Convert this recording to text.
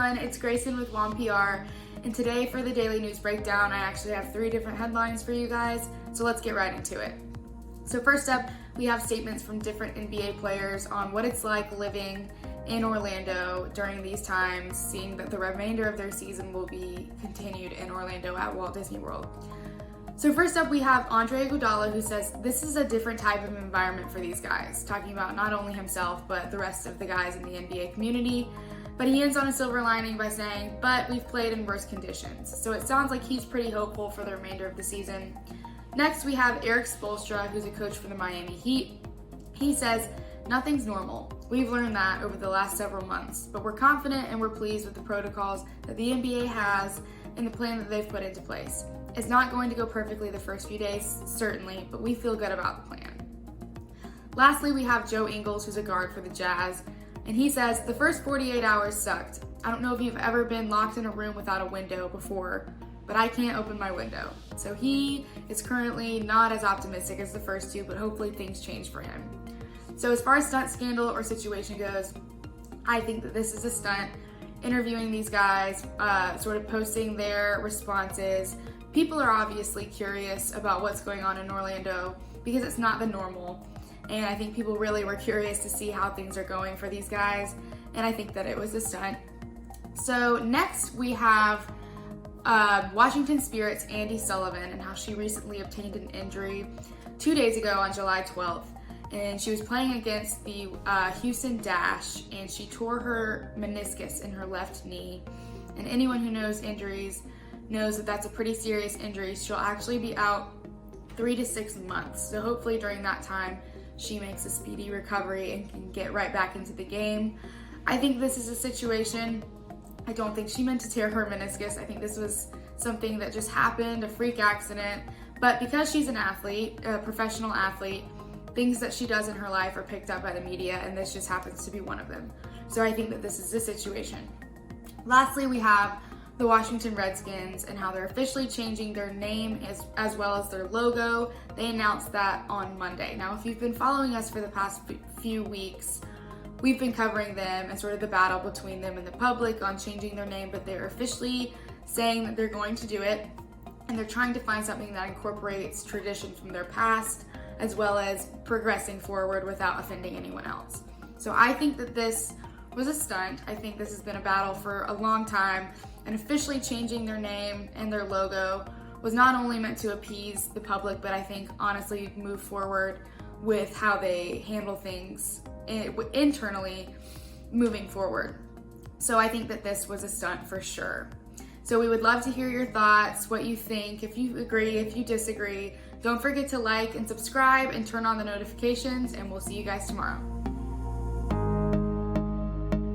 everyone, it's Grayson with W.O.M PR, and today for the Daily News Breakdown, I actually have 3 different headlines for you guys, so let's get right into it. So first up, we have statements from different NBA players on what it's like living in Orlando during these times, seeing that the remainder of their season will be continued in Orlando at Walt Disney World. So first up, we have Andre Iguodala, who says this is a different type of environment for these guys, talking about not only himself, but the rest of the guys in the NBA community. But he ends on a silver lining by saying, but we've played in worse conditions. So it sounds like he's pretty hopeful for the remainder of the season. Next, we have Erik Spoelstra, who's a coach for the Miami Heat. He says, nothing's normal. We've learned that over the last several months, but we're confident and we're pleased with the protocols that the NBA has and the plan that they've put into place. It's not going to go perfectly the first few days, certainly, but we feel good about the plan. Lastly, we have Joe Ingles, who's a guard for the Jazz, and he says, the first 48 hours sucked. I don't know if you've ever been locked in a room without a window before, but I can't open my window. So he is currently not as optimistic as the first 2, but hopefully things change for him. So as far as stunt scandal or situation goes, I think that this is a stunt. Interviewing these guys, sort of posting their responses. People are obviously curious about what's going on in Orlando because it's not the normal. And I think people really were curious to see how things are going for these guys. And I think that it was a stunt. So next we have Washington Spirit's Andi Sullivan and how she recently obtained an injury 2 days ago on July 12th. And she was playing against the Houston Dash, and she tore her meniscus in her left knee. And anyone who knows injuries knows that that's a pretty serious injury. She'll actually be out 3 to 6 months. So hopefully during that time, she makes a speedy recovery and can get right back into the game. I think this is a situation, I don't think she meant to tear her meniscus. I think this was something that just happened, a freak accident. But because she's an athlete, a professional athlete, things that she does in her life are picked up by the media, and this just happens to be one of them. So I think that this is the situation. Lastly, we have the Washington Redskins and how they're officially changing their name as well as their logo. They announced that on Monday. Now, if you've been following us for the past few weeks, we've been covering them and sort of the battle between them and the public on changing their name, but they're officially saying that they're going to do it, and they're trying to find something that incorporates tradition from their past as well as progressing forward without offending anyone else. So I think that this was a stunt. I think this has been a battle for a long time, and officially changing their name and their logo was not only meant to appease the public, but I think honestly move forward with how they handle things internally moving forward. So I think that this was a stunt for sure. So we would love to hear your thoughts, what you think, if you agree, if you disagree. Don't forget to like and subscribe and turn on the notifications, and we'll see you guys tomorrow.